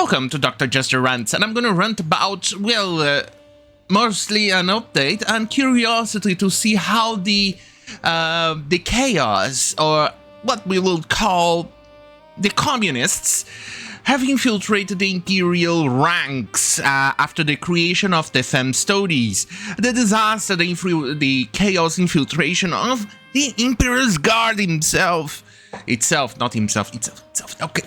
Welcome to Dr. Jester Rants, and I'm gonna rant about, well, mostly an update and curiosity to see how the chaos, or what we will call the communists, have infiltrated the imperial ranks after the creation of the Femstodes, the disaster, the chaos infiltration of the Emperor's Guard itself, okay.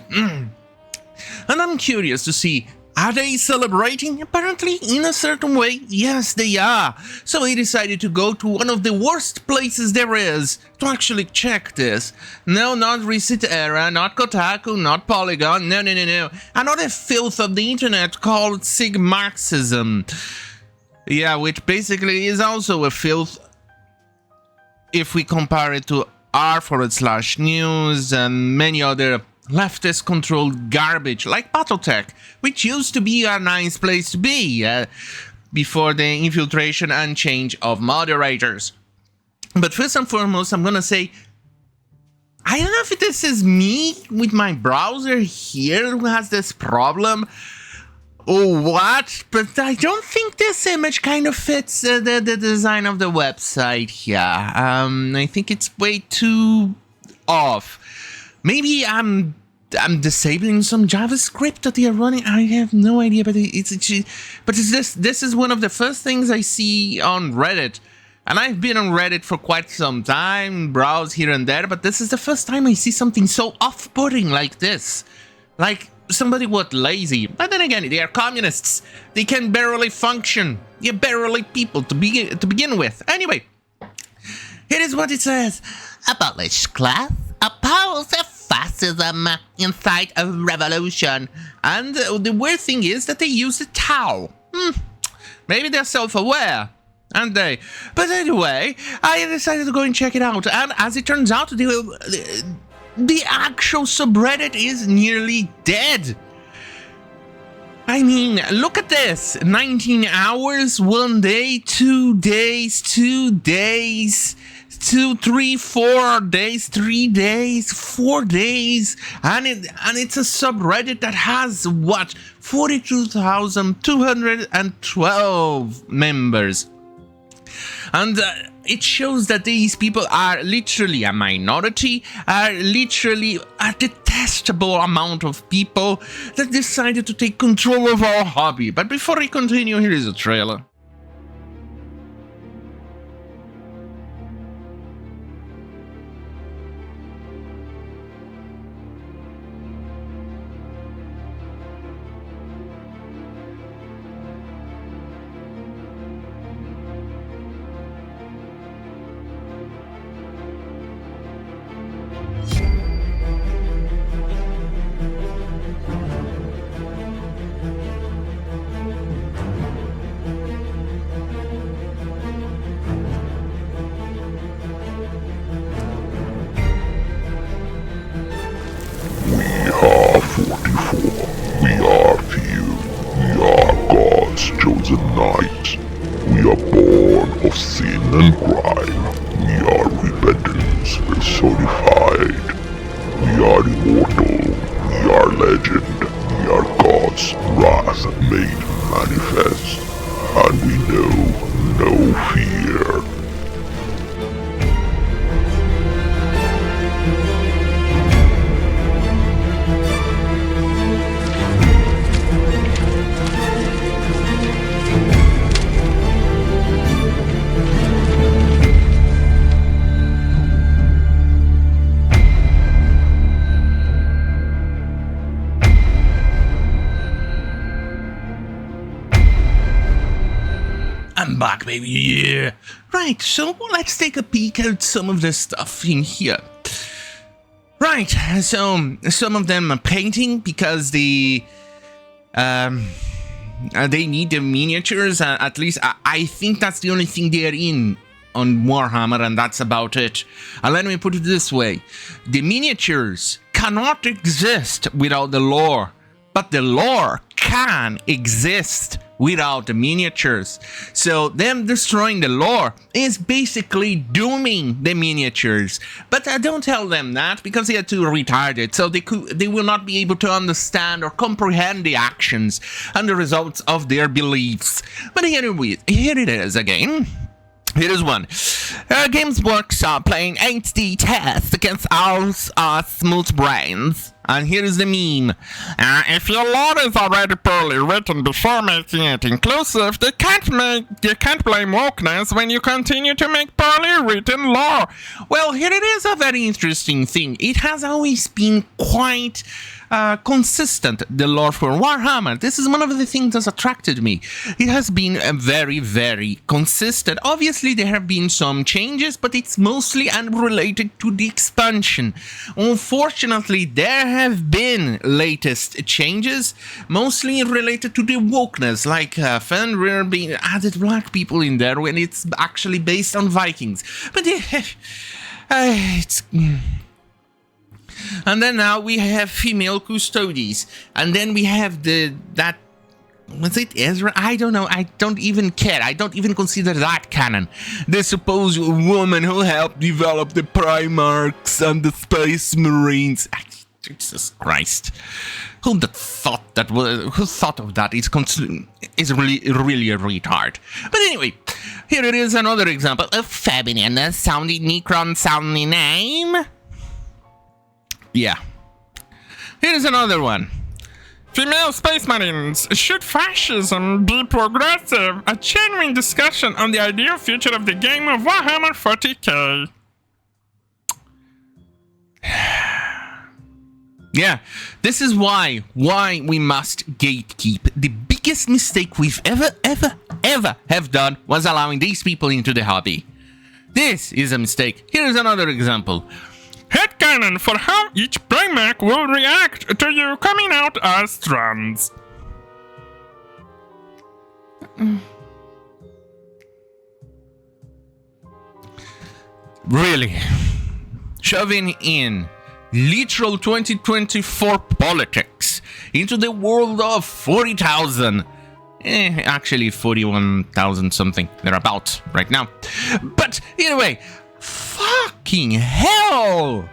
And I'm curious to see, are they celebrating? Apparently, in a certain way, yes, they are. So I decided to go to one of the worst places there is to actually check this. No, not Reset Era, not Kotaku, not Polygon, no. Another filth of the internet called Sigmarxism. Yeah, which basically is also a filth if we compare it to r/news and many other leftist-controlled garbage like Battletech, which used to be a nice place to be before the infiltration and change of moderators. But first and foremost, I'm gonna say, I don't know if this is me with my browser here who has this problem or what, but I don't think this image kind of fits the design of the website here. I think it's way too off. Maybe I'm disabling some JavaScript that they are running. I have no idea, but this is one of the first things I see on Reddit. And I've been on Reddit for quite some time, browse here and there, but this is the first time I see something so off-putting like this. Like somebody what lazy. But then again, they are communists. They can barely function. They're barely people to begin with. Anyway, here is what it says. Abolish class. Oppose fascism, incite a revolution. And the weird thing is that they use the Tau. Maybe they're self-aware, aren't they? But anyway, I decided to go and check it out. And as it turns out, the actual subreddit is nearly dead. I mean, look at this. 19 hours, 1 day, 2 days, 2 days, 2, 3, 4 days, 3 days, 4 days, and it's a subreddit that has what, 42,212 members, and it shows that these people are literally a minority, are literally a detestable amount of people that decided to take control of our hobby. But before I continue, here is a trailer. We are few, we are God's chosen knights. We are born of sin and crime. We are repentance personified. We are immortal, we are legend. We are God's wrath made manifest. And we know no fear. I'm back, baby, yeah. Right, so let's take a peek at some of the stuff in here. Right, so some of them are painting because they need the miniatures. At least I think that's the only thing they're in on Warhammer, and that's about it. And let me put it this way. The miniatures cannot exist without the lore, but the lore can exist without the miniatures. So them destroying the lore is basically dooming the miniatures. But I don't tell them that because they are too retarded, so they will not be able to understand or comprehend the actions and the results of their beliefs. But here it is again. Here is one. Games Workshop playing HD test against all smooth brains. And here is the meme. If your lore is already poorly written before making it inclusive, you can't blame wokeness when you continue to make poorly written lore. Well, here it is a very interesting thing. It has always been quite consistent, the lore for Warhammer. This is one of the things that attracted me. It has been very, very consistent. Obviously, there have been some changes, but it's mostly unrelated to the expansion. Unfortunately, there have been latest changes, mostly related to the wokeness, like Fenrir being added black people in there when it's actually based on Vikings. But it's... And then now we have female custodies, and then we have that was it Ezra? I don't know. I don't even care. I don't even consider that canon. The supposed woman who helped develop the Primarchs and the Space Marines. Jesus Christ! Who thought of that? Is really a retard. But anyway, here it is another example of feminine sounding Necron sounding name. Yeah. Here's another one. Female Space Marines. Should fascism be progressive? A genuine discussion on the ideal future of the game of Warhammer 40k. Yeah, this is why we must gatekeep. The biggest mistake we've ever have done was allowing these people into the hobby. This is a mistake. Here's another example. Headcanon for how each Primarch will react to you coming out as trans. Really? Shoving in literal 2024 politics into the world of 40,000. Actually 41,000 something. They're about right now. But anyway, fucking hell!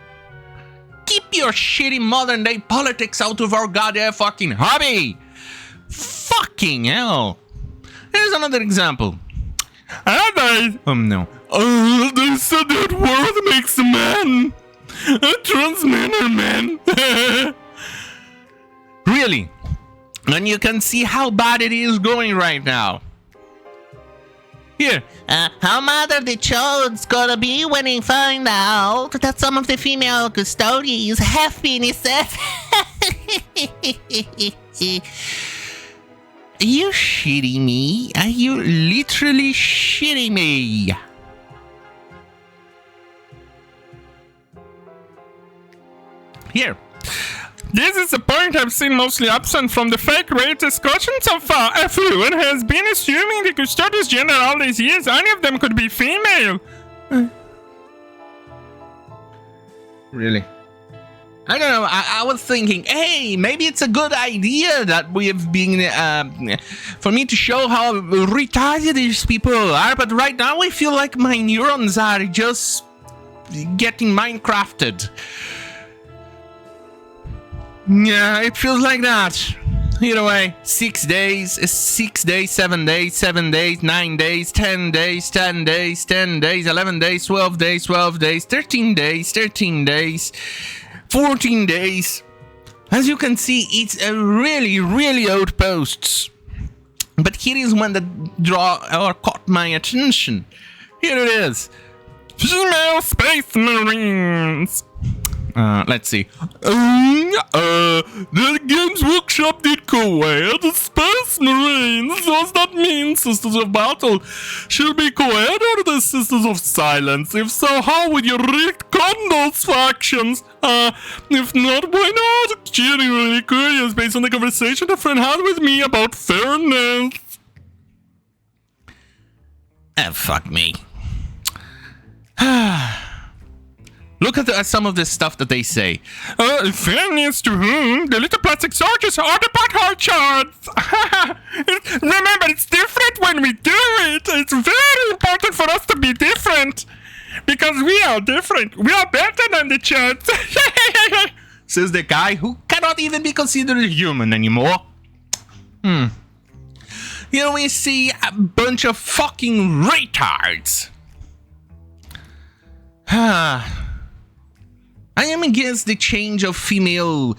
Keep your shitty modern day politics out of our goddamn fucking hobby! Fucking hell! Here's another example. No. They said that world makes a man. Trans men are men. Really? And you can see how bad it is going right now. Here. How mad are the chodes gonna be when they find out that some of the female custodians have penises? Are you shitting me? Are you literally shitting me? Here. This is a point I've seen mostly absent from the fake rate discussion so far. Everyone has been assuming the custodian's gender all these years. Any of them could be female. Really? I don't know. I was thinking, hey, maybe it's a good idea that we have been, for me to show how retarded these people are. But right now I feel like my neurons are just getting Minecrafted. Yeah, it feels like that. Either way, 6 days, 7 days, 7 days, 9 days, 10 days, 10 days, 10 days, 11 days, 12 days, 12 days, 13 days, 13 days, 14 days. As you can see, it's a really old posts. But here is one that caught my attention. Here it is. Female Space Marines. Let's see. The Games Workshop did co-ed the Space Marines. Does that mean Sisters of Battle should be co-ed or the Sisters of Silence? If so, how would you recon those factions? If not, why not? Genuinely curious based on the conversation a friend had with me about fairness. Fuck me. Look at some of the stuff that they say. Fairness to whom? The little plastic soldiers are the butthole charts. Remember, it's different when we do it. It's very important for us to be different. Because we are different. We are better than the charts. Says the guy who cannot even be considered a human anymore. Here we see a bunch of fucking retards. I am against the change of female,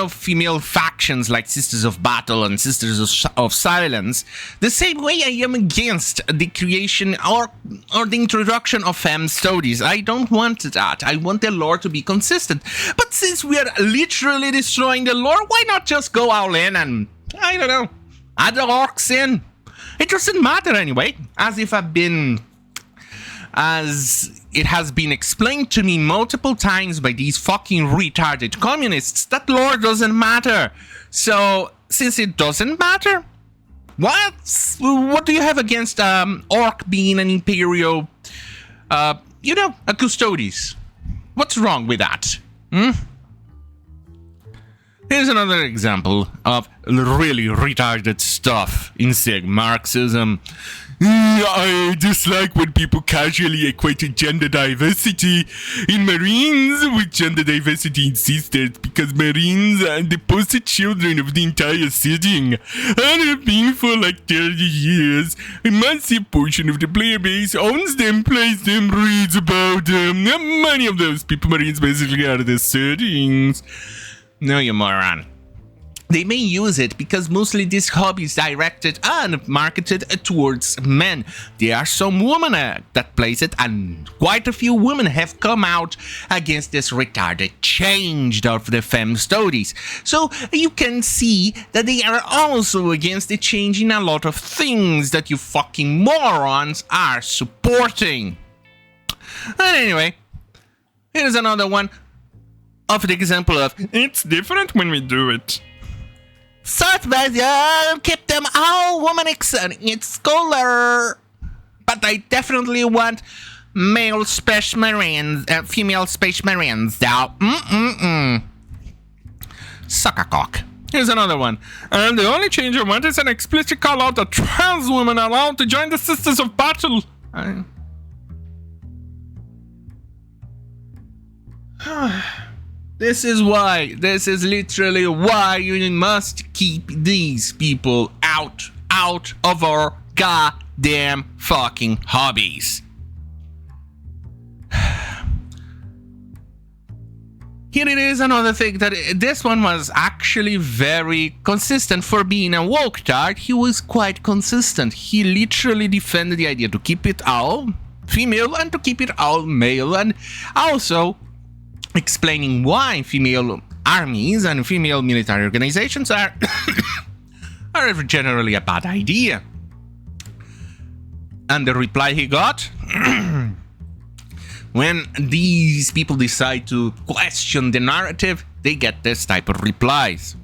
female factions like Sisters of Battle and Sisters of Silence, the same way I am against the creation or the introduction of Femstodes. I don't want that. I want the lore to be consistent. But since we are literally destroying the lore, why not just go all in and, I don't know, add the orcs in? It doesn't matter anyway, as it has been explained to me multiple times by these fucking retarded communists that lore doesn't matter. So, since it doesn't matter, what do you have against orc being an imperial, a custodes? What's wrong with that? Here's another example of really retarded stuff in Sigmarxism. I dislike when people casually equate gender diversity in Marines with gender diversity in sisters, because Marines are the poster children of the entire setting and have been for like 30 years. A massive portion of the player base owns them, plays them, reads about them. Many of those people, Marines, basically are the settings. No, you moron. They may use it because mostly this hobby is directed and marketed towards men. There are some women that plays it, and quite a few women have come out against this retarded change of the Femstodes. So you can see that they are also against the change in a lot of things that you fucking morons are supporting. And anyway, here's another one of the example of it's different when we do it. Suspense, keep them all woman it's cooler. But I definitely want male space marines, female space marines though. Suck a cock. Here's another one. And the only change I want is an explicit call out that trans women are allowed to join the Sisters of Battle. This is literally why you must keep these people out of our goddamn fucking hobbies. Here it is, another thing that this one was actually very consistent for being a woke tard. He was quite consistent. He literally defended the idea to keep it all female and to keep it all male, and also explaining why female armies and female military organizations are generally a bad idea. And the reply he got when these people decide to question the narrative, they get this type of replies.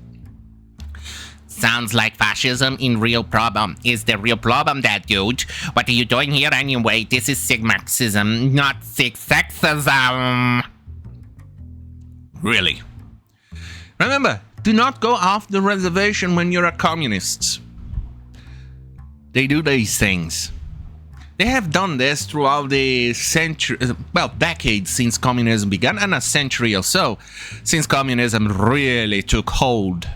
Sounds like fascism in real problem. Is the real problem that, dude? What are you doing here anyway? This is Sigmarxism, not sexism. Really. Remember, do not go off the reservation when you're a communist. They do these things. They have done this throughout the decades since communism began, and a century or so since communism really took hold.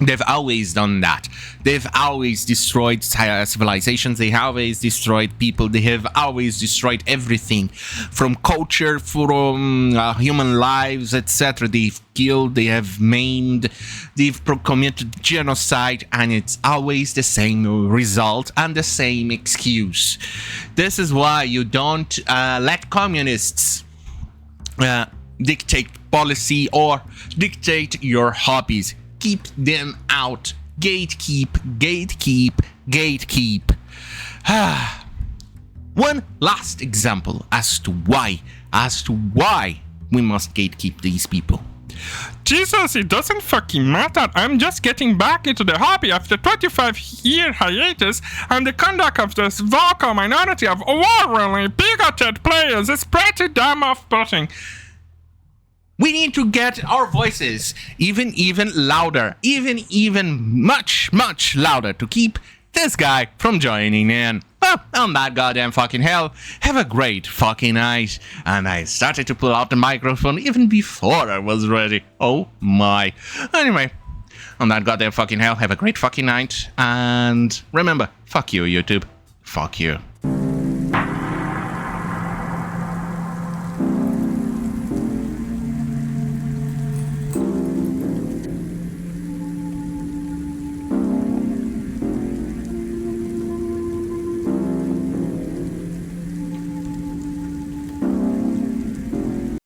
They've always done that. They've always destroyed civilizations. They have always destroyed people. They have always destroyed everything, from culture, from human lives, etc. They've killed, they have maimed, they've committed genocide, and it's always the same result and the same excuse. This is why you don't let communists dictate policy or dictate your hobbies. Keep them out. Gatekeep. One last example as to why we must gatekeep these people. Jesus, it doesn't fucking matter. I'm just getting back into the hobby after 25-year hiatus, and the conduct of this vocal minority of overly bigoted players is pretty damn off-putting. We need to get our voices even louder, even much louder to keep this guy from joining in. Well, on that goddamn fucking hell, have a great fucking night. And I started to pull out the microphone even before I was ready. Oh my. Anyway, on that goddamn fucking hell, have a great fucking night. And remember, fuck you, YouTube. Fuck you.